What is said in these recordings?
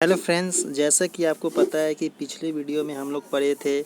Hello friends, जैसा कि आपको पता है कि पिछले वीडियो में हम लोग पढ़े थे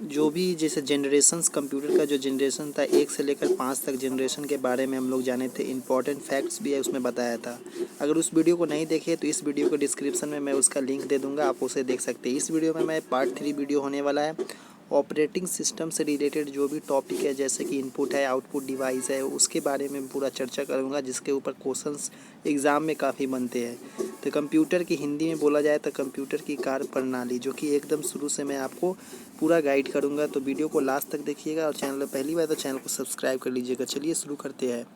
जो भी जैसे जनरेशन्स कंप्यूटर का जो जनरेशन था 1 से लेकर 5 तक जनरेशन के बारे में हम लोग जाने थे। इंपॉर्टेंट फैक्ट्स भी है उसमें बताया था। अगर उस वीडियो को नहीं देखे तो इस वीडियो को डिस्क्रिप्शन में मैं उसका लिंक दे दूंगा, आप उसे देख सकते हैं। इस वीडियो में मैं पार्ट 3 वीडियो होने वाला है। ऑपरेटिंग सिस्टम से रिलेटेड जो भी टॉपिक है, जैसे कि इनपुट है, आउटपुट डिवाइस है, उसके बारे में पूरा चर्चा करूँगा, जिसके ऊपर क्वेश्चंस एग्ज़ाम में काफ़ी बनते हैं। तो कंप्यूटर की हिंदी में बोला जाए तो कंप्यूटर की कार्य प्रणाली, जो कि एकदम शुरू से मैं आपको पूरा गाइड करूँगा। तो वीडियो को लास्ट तक देखिएगा और चैनल पर पहली बार तो चैनल को सब्सक्राइब कर लीजिएगा। चलिए शुरू करते हैं।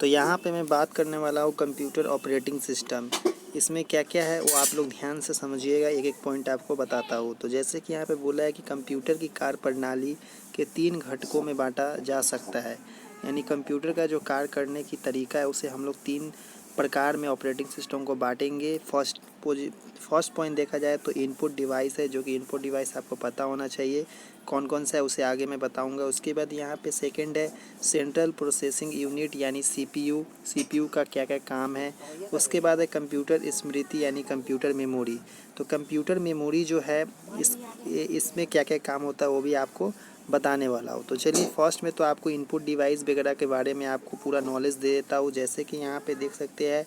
तो यहाँ पे मैं बात करने वाला हूँ कंप्यूटर ऑपरेटिंग सिस्टम। इसमें क्या क्या है वो आप लोग ध्यान से समझिएगा, एक एक पॉइंट आपको बताता हूँ। तो जैसे कि यहाँ पे बोला है कि कंप्यूटर की कार्य प्रणाली के 3 घटकों में बांटा जा सकता है। यानी कंप्यूटर का जो कार्य करने की तरीका है उसे हम लोग 3 प्रकार में ऑपरेटिंग सिस्टम को बांटेंगे। फर्स्ट पॉइंट देखा जाए तो इनपुट डिवाइस है, जो कि इनपुट डिवाइस आपको पता होना चाहिए कौन कौन सा है, उसे आगे मैं बताऊंगा। उसके बाद यहाँ पे सेकंड है सेंट्रल प्रोसेसिंग यूनिट यानी सीपीयू का क्या क्या काम है। उसके बाद है कंप्यूटर स्मृति यानी कंप्यूटर मेमोरी। तो कंप्यूटर मेमोरी जो है इसमें क्या क्या काम होता है वो भी आपको बताने वाला हूँ। तो चलिए फर्स्ट में तो आपको इनपुट डिवाइस वगैरह के बारे में आपको पूरा नॉलेज दे देता हूँ। जैसे कि यहाँ पे देख सकते हैं,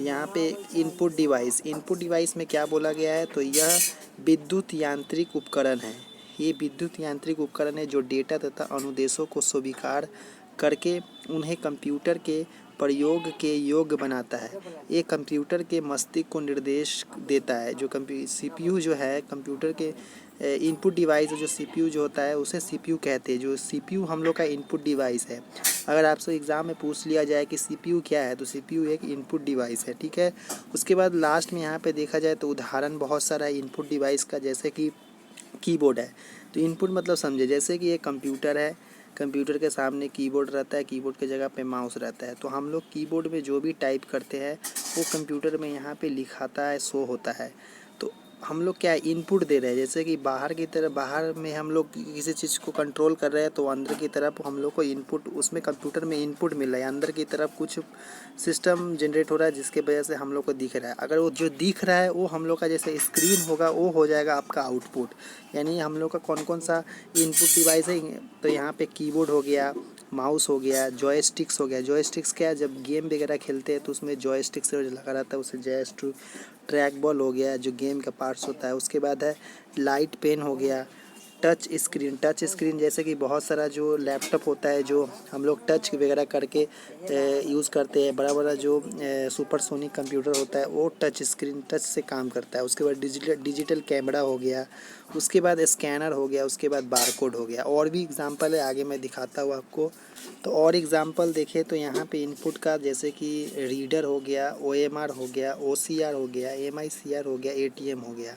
यहाँ पे इनपुट डिवाइस में क्या बोला गया है, तो यह विद्युत यांत्रिक उपकरण है। ये विद्युत यांत्रिक उपकरण है जो डेटा तथा अनुदेशों को स्वीकार करके उन्हें कंप्यूटर के प्रयोग के योग्य बनाता है। ये कंप्यूटर के मस्तिष्क को निर्देश देता है। जो सीपीयू जो है कंप्यूटर के इनपुट डिवाइस, जो सीपीयू जो होता है उसे सीपीयू कहते हैं। जो सीपीयू हम लोग का इनपुट डिवाइस है। अगर आपसे एग्ज़ाम में पूछ लिया जाए कि सीपीयू क्या है, तो सीपीयू एक इनपुट डिवाइस है, ठीक है। उसके बाद लास्ट में यहाँ पे देखा जाए तो उदाहरण बहुत सारा है इनपुट डिवाइस का, जैसे कि कीबोर्ड है। तो इनपुट मतलब समझे, जैसे कि एक कंप्यूटर है, कंप्यूटर के सामने कीबोर्ड रहता है, कीबोर्ड की जगह पे माउस रहता है। तो हम लोग कीबोर्ड में जो भी टाइप करते हैं वो कंप्यूटर में यहाँ पे लिखाता है, शो होता है। तो हम लोग क्या इनपुट दे रहे हैं, जैसे कि बाहर की तरफ, बाहर में हम लोग किसी चीज़ को कंट्रोल कर रहे हैं तो अंदर की तरफ हम लोग को इनपुट, उसमें कंप्यूटर में इनपुट मिल रहा है, अंदर की तरफ कुछ सिस्टम जनरेट हो रहा है जिसके वजह से हम लोग को दिख रहा है। अगर वो जो दिख रहा है वो हम लोग का जैसे स्क्रीन होगा, वो हो जाएगा आपका आउटपुट। यानी हम लोग का कौन कौन सा इनपुट डिवाइस है, तो यहाँ पे कीबोर्ड हो गया, माउस हो गया, जॉयस्टिक्स हो गया। जॉयस्टिक्स क्या है, जब गेम वगैरह खेलते हैं तो उसमें जॉयस्टिक्स लगा रहता है, उसे जॉयस्टिक। ट्रैक बॉल हो गया जो गेम का पार्ट्स होता है। उसके बाद है लाइट पेन हो गया। टच स्क्रीन जैसे कि बहुत सारा जो लैपटॉप होता है जो हम लोग टच वगैरह करके यूज़ करते हैं। बड़ा बड़ा जो सुपरसोनिक कंप्यूटर होता है वो टच से काम करता है। उसके बाद डिजिटल कैमरा हो गया। उसके बाद स्कैनर हो गया। उसके बाद बारकोड हो गया। और भी एग्जांपल है, आगे मैं दिखाता हूँ आपको। तो और एग्जांपल देखें तो यहाँ पे इनपुट का जैसे कि रीडर हो गया, OMR हो गया, OCR हो गया, MICR हो गया, ATM हो गया।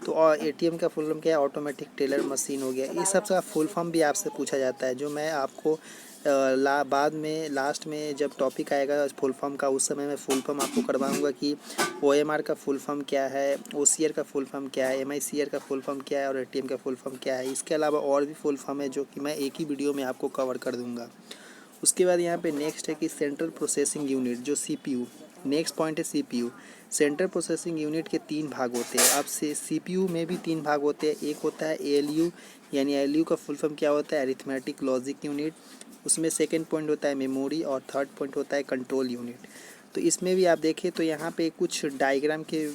तो और ATM का फुल फॉर्म क्या है, ऑटोमेटिक टेलर मशीन हो गया। ये सब का फुल फॉर्म भी आपसे पूछा जाता है, जो मैं आपको बाद में लास्ट में जब टॉपिक आएगा फुल फॉर्म का, उस समय मैं फुल फॉर्म आपको करवाऊंगा कि OMR का फुल फॉर्म क्या है, OCR का फुल फॉर्म क्या है, MICR का फुल फॉर्म क्या है और ATM का फुल फॉर्म क्या है। इसके अलावा और भी फुल फॉर्म है जो कि मैं एक ही वीडियो में आपको कवर कर दूँगा। उसके बाद यहाँ पे नेक्स्ट है कि सेंट्रल प्रोसेसिंग यूनिट जो सीपीयू। नेक्स्ट पॉइंट है सीपीयू। सेंट्रल प्रोसेसिंग यूनिट के 3 भाग होते हैं। अब से सीपीयू में भी 3 भाग होते हैं। एक होता है एएलयू, यानी एएलयू का फुल फॉर्म क्या होता है, अरिथमेटिक लॉजिक यूनिट। उसमें सेकेंड पॉइंट होता है मेमोरी और थर्ड पॉइंट होता है कंट्रोल यूनिट। तो इसमें भी आप देखें तो यहाँ पे कुछ डायग्राम के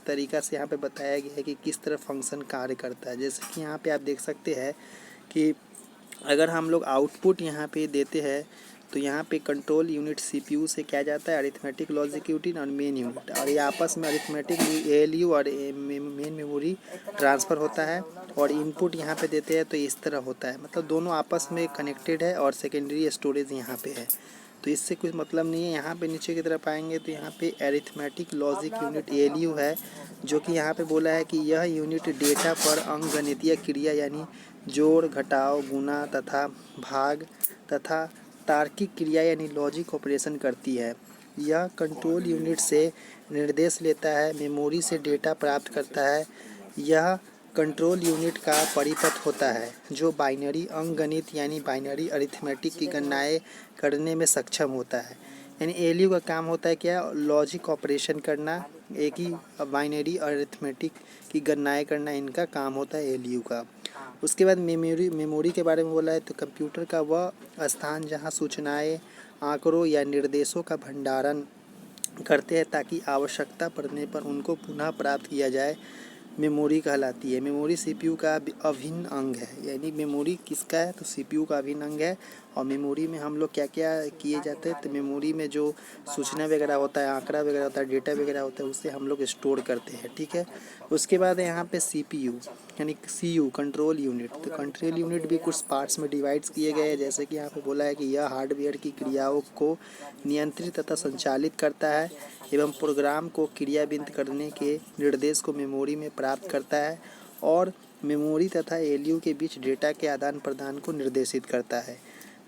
तरीका से यहाँ पे बताया गया है कि किस तरह फंक्शन कार्य करता है। जैसे कि यहाँ पे आप देख सकते हैं कि अगर हम लोग आउटपुट यहाँ पे देते हैं तो यहाँ पे कंट्रोल यूनिट सीपीयू से क्या जाता है, अरिथमेटिक लॉजिक यूनिट और मेन यूनिट, और ये आपस में अरिथमेटिक एएलयू और मेन मेमोरी ट्रांसफ़र होता है। और इनपुट यहाँ पे देते हैं तो इस तरह होता है, मतलब दोनों आपस में कनेक्टेड है और सेकेंडरी स्टोरेज यहाँ पे है। तो इससे कुछ मतलब नहीं है। यहाँ पे नीचे की तरफ आएंगे तो यहाँ पे अरिथमेटिक लॉजिक यूनिट ALU है, जो कि यहाँ पे बोला है कि यह यूनिट डेटा पर अंकगणितीय क्रिया यानी जोड़, घटाव, गुणा तथा भाग तथा तार्किक क्रिया यानी लॉजिक ऑपरेशन करती है। यह कंट्रोल यूनिट से निर्देश लेता है, मेमोरी से डेटा प्राप्त करता है। यह कंट्रोल यूनिट का परिपथ होता है जो बाइनरी अंकगणित यानी बाइनरी अरिथमेटिक की गणनाएं करने में सक्षम होता है। यानी एएलयू का काम होता है क्या, लॉजिक ऑपरेशन करना, एक ही बाइनरी और अरिथमेटिक की गणनाएँ करना, इनका काम होता है एएलयू का। उसके बाद मेमोरी के बारे में बोला है तो कंप्यूटर का वह स्थान जहाँ सूचनाएँ, आंकड़ों या निर्देशों का भंडारण करते हैं ताकि आवश्यकता पड़ने पर उनको पुनः प्राप्त किया जाए, मेमोरी कहलाती है। मेमोरी सीपीयू का अभिन्न अंग है। यानी मेमोरी किसका है, तो सीपीयू का अभिन्न अंग है। और मेमोरी में हम लोग क्या क्या किए जाते हैं, तो मेमोरी में जो सूचना वगैरह होता है, आंकड़ा वगैरह होता है, डेटा वगैरह होता है, उससे हम लोग स्टोर करते हैं। ठीक है। उसके बाद है यहाँ पे सीपीयू यानी सीयू कंट्रोल यूनिट। तो कंट्रोल यूनिट भी कुछ पार्ट्स में डिवाइड्स किए गए हैं, जैसे कि यहाँ पे बोला है कि यह हार्डवेयर की क्रियाओं को नियंत्रित तथा संचालित करता है एवं प्रोग्राम को क्रियान्वित करने के निर्देश को मेमोरी में प्राप्त करता है और मेमोरी तथा एएलयू के बीच डेटा के आदान प्रदान को निर्देशित करता है।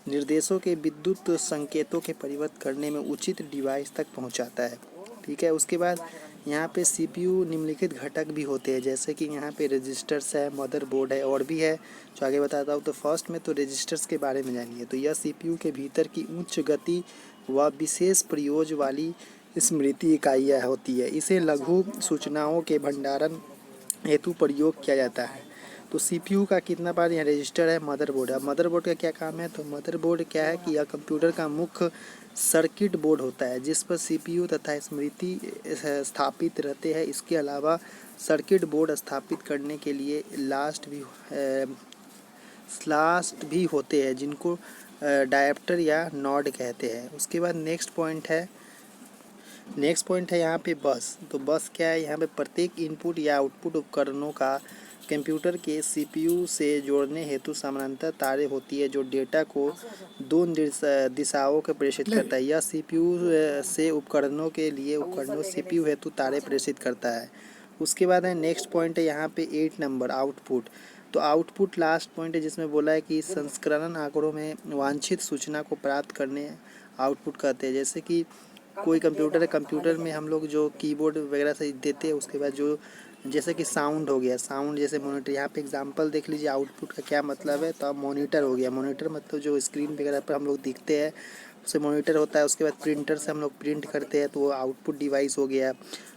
निर्देशों के विद्युत संकेतों के परिवर्तन करने में उचित डिवाइस तक पहुंचाता है। ठीक है। उसके बाद यहाँ पे सीपीयू निम्नलिखित घटक भी होते हैं, जैसे कि यहाँ पे रजिस्टर्स है, मदरबोर्ड है और भी है जो आगे बताता हूँ। तो फर्स्ट में तो रजिस्टर्स के बारे में जानिए। तो यह सीपीयू के भीतर की उच्च गति व विशेष प्रयोग वाली स्मृति इकाइयाँ होती है। इसे लघु सूचनाओं के भंडारण हेतु प्रयोग किया जाता है। तो सीपीयू का कितना बार यहाँ रजिस्टर है, मदरबोर्ड है। मदरबोर्ड का क्या काम है, तो मदरबोर्ड क्या है कि यह कंप्यूटर का मुख्य सर्किट बोर्ड होता है जिस पर सीपीयू तथा स्मृति स्थापित रहते हैं। इसके अलावा सर्किट बोर्ड स्थापित करने के लिए लास्ट भी होते हैं जिनको डायप्टर या नॉड कहते हैं। उसके बाद नेक्स्ट पॉइंट है यहाँ पे बस। तो बस क्या है, यहाँ पे प्रत्येक इनपुट या आउटपुट उपकरणों का कंप्यूटर के सीपीयू से जोड़ने हेतु समानांतर तारें होती है जो डेटा को दो दिशाओं को प्रेषित करता है। यह सीपीयू से उपकरणों सीपीयू हेतु तारें प्रेषित करता है। उसके बाद है नेक्स्ट पॉइंट है यहाँ पे 8 नंबर आउटपुट। तो आउटपुट लास्ट पॉइंट है जिसमें बोला है कि संस्करण आंकड़ों में वांछित सूचना को प्राप्त करने आउटपुट कहते हैं। जैसे कि कोई कंप्यूटर है, कंप्यूटर में हम लोग जो कीबोर्ड वगैरह से देते हैं, उसके बाद जो जैसे कि साउंड हो गया, साउंड जैसे मॉनिटर, यहाँ पे एग्जांपल देख लीजिए आउटपुट का क्या मतलब है। तो अब मॉनिटर हो गया, मॉनिटर मतलब जो स्क्रीन वगैरह पर हम लोग दिखते हैं उसे मॉनिटर होता है। उसके बाद प्रिंटर से हम लोग प्रिंट करते हैं तो वो आउटपुट डिवाइस हो गया।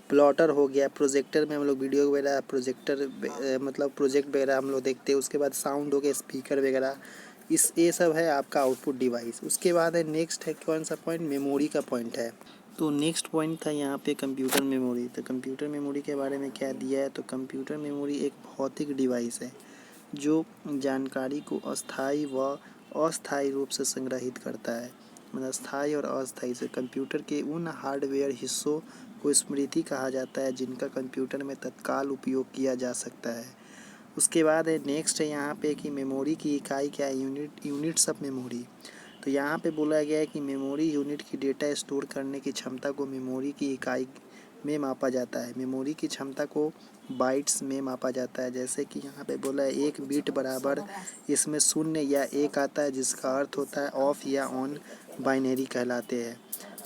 प्लॉटर हो गया, प्रोजेक्टर में हम लोग वीडियो वगैरह मतलब प्रोजेक्ट वगैरह हम लोग देखते हैं। उसके बाद साउंड हो गया, स्पीकर वगैरह, ये सब है आपका आउटपुट डिवाइस। उसके बाद है नेक्स्ट है कौन सा पॉइंट, मेमोरी का पॉइंट है। तो नेक्स्ट पॉइंट था यहाँ पे कंप्यूटर मेमोरी। तो कंप्यूटर मेमोरी के बारे में क्या दिया है, तो कंप्यूटर मेमोरी एक भौतिक डिवाइस है जो जानकारी को अस्थायी व अस्थायी रूप से संग्रहित करता है। मतलब स्थायी और अस्थायी से कंप्यूटर के उन हार्डवेयर हिस्सों को स्मृति कहा जाता है जिनका कंप्यूटर में तत्काल उपयोग किया जा सकता है। उसके बाद है नेक्स्ट है यहाँ पे कि मेमोरी की इकाई क्या है, यूनिट्स ऑफ मेमोरी। तो यहाँ पे बोला गया है कि मेमोरी यूनिट की डेटा स्टोर करने की क्षमता को मेमोरी की इकाई में मापा जाता है। मेमोरी की क्षमता को बाइट्स में मापा जाता है। जैसे कि यहाँ पे बोला है 1 बिट बराबर इसमें 0 या 1 आता है जिसका अर्थ होता है ऑफ या ऑन, बाइनरी कहलाते हैं।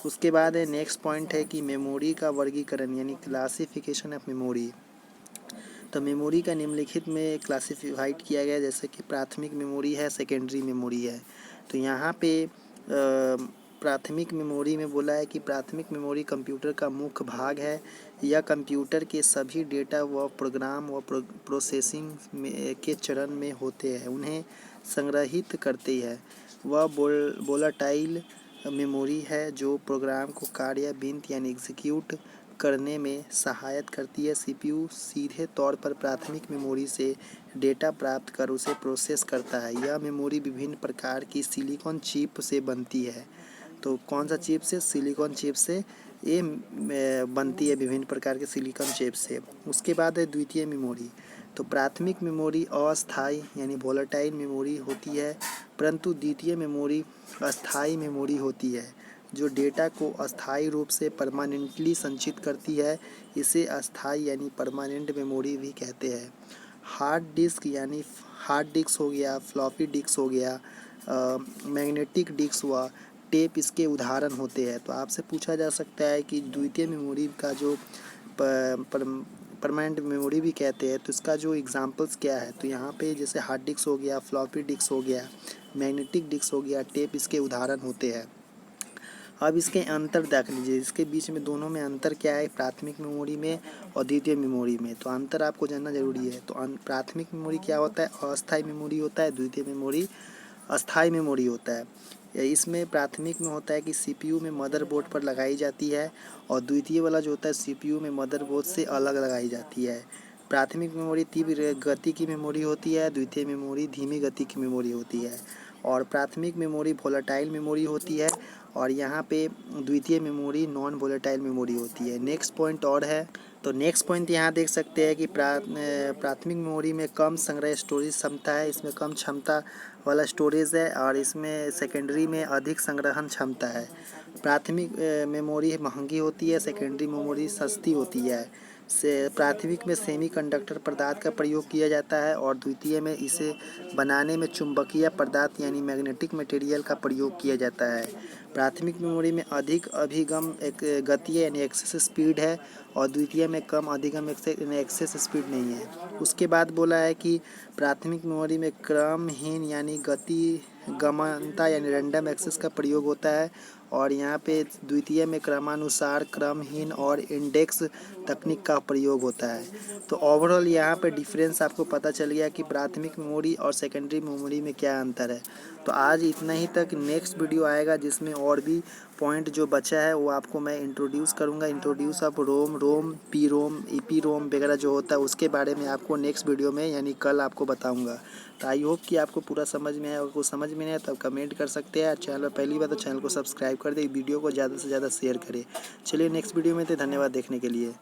उसके बाद है नेक्स्ट पॉइंट है कि मेमोरी का वर्गीकरण यानी क्लासिफिकेशन ऑफ मेमोरी। तो मेमोरी का निम्नलिखित में क्लासिफाइड किया गया, जैसे कि प्राथमिक मेमोरी है, सेकेंडरी मेमोरी है। तो यहाँ पे प्राथमिक मेमोरी में बोला है कि प्राथमिक मेमोरी कंप्यूटर का मुख्य भाग है। यह कंप्यूटर के सभी डेटा व प्रोग्राम व प्रोसेसिंग के चरण में होते हैं, उन्हें संग्रहित करती है। वह वोलाटाइल मेमोरी है जो प्रोग्राम को कार्यान्वित यानी एग्जीक्यूट करने में सहायता करती है। सीपीयू सीधे तौर पर प्राथमिक मेमोरी से डेटा प्राप्त कर उसे प्रोसेस करता है। यह मेमोरी विभिन्न प्रकार की सिलिकॉन चिप से बनती है। तो कौन सा चिप से, सिलिकॉन चिप से ये बनती है, विभिन्न प्रकार के सिलिकॉन चिप से। उसके बाद है द्वितीय मेमोरी। तो प्राथमिक मेमोरी अस्थायी यानी वोलेटाइल मेमोरी होती है, परंतु द्वितीय मेमोरी अस्थायी मेमोरी होती है जो डेटा को अस्थायी रूप से परमानेंटली संचित करती है। इसे अस्थायी यानी परमानेंट मेमोरी भी कहते हैं। हार्ड डिस्क हो गया, फ्लॉपी डिस्क हो गया, मैग्नेटिक डिस्क हुआ, टेप इसके उदाहरण होते हैं। तो आपसे पूछा जा सकता है कि द्वितीय मेमोरी का जो परमानेंट मेमोरी भी कहते हैं तो इसका जो एग्जांपल्स क्या है, तो यहाँ पे जैसे हार्ड डिस्क हो गया, फ्लॉपी डिस्क हो गया, मैग्नेटिक डिस्क हो गया, टेप इसके उदाहरण होते हैं। अब इसके अंतर देख लीजिए, इसके बीच में दोनों में अंतर क्या है, प्राथमिक मेमोरी में और द्वितीय मेमोरी में। तो अंतर आपको जानना जरूरी है। तो प्राथमिक मेमोरी क्या होता है, अस्थायी मेमोरी होता है। द्वितीय मेमोरी अस्थायी मेमोरी होता है। इसमें प्राथमिक में होता है कि सीपीयू में मदरबोर्ड पर लगाई जाती है, और द्वितीय वाला जो होता है सीपीयू में मदरबोर्ड से अलग लगाई जाती है। प्राथमिक मेमोरी तीव्र गति की मेमोरी होती है, द्वितीय मेमोरी धीमी गति की मेमोरी होती है। और प्राथमिक मेमोरी वोलेटाइल मेमोरी होती है, और यहाँ पे द्वितीय मेमोरी नॉन वोलेटाइल मेमोरी होती है। नेक्स्ट पॉइंट और है, तो नेक्स्ट पॉइंट यहाँ देख सकते हैं कि प्राथमिक मेमोरी में कम संग्रह स्टोरेज क्षमता है, इसमें कम क्षमता वाला स्टोरेज है, और इसमें सेकेंडरी में अधिक संग्रहण क्षमता है। प्राथमिक मेमोरी महंगी होती है, सेकेंडरी मेमोरी सस्ती होती है। प्राथमिक में सेमीकंडक्टर पदार्थ का प्रयोग किया जाता है, और द्वितीय में इसे बनाने में चुंबकीय पदार्थ यानी मैग्नेटिक मटेरियल का प्रयोग किया जाता है। प्राथमिक मेमोरी में अधिक अभिगम एक गति यानी एक्सेस स्पीड है, और द्वितीय में कम अधिगम एक्सेस स्पीड नहीं है। उसके बाद बोला है कि प्राथमिक मेमोरी में क्रमहीन यानी गति गमनता यानी रैंडम एक्सेस का प्रयोग होता है, और यहाँ पे द्वितीय में क्रमानुसार क्रमहीन और इंडेक्स तकनीक का प्रयोग होता है। तो ओवरऑल यहाँ पे डिफरेंस आपको पता चल गया कि प्राथमिक मेमोरी और सेकेंडरी मेमोरी में क्या अंतर है। तो आज इतना ही तक। नेक्स्ट वीडियो आएगा जिसमें और भी पॉइंट जो बचा है वो आपको मैं इंट्रोड्यूस करूँगा। Introduce of ROM, P ROM, EP ROM वगैरह जो होता है उसके बारे में आपको नेक्स्ट वीडियो में यानी कल आपको बताऊँगा। तो आई होप कि आपको पूरा समझ में आया। और कुछ समझ में नहीं आया तो आप कमेंट कर सकते हैं। चैनल पर पहली बार तो चैनल को सब्सक्राइब कर दे, वीडियो को ज़्यादा से ज़्यादा शेयर करें। चलिए नेक्स्ट वीडियो में थे, धन्यवाद देखने के लिए।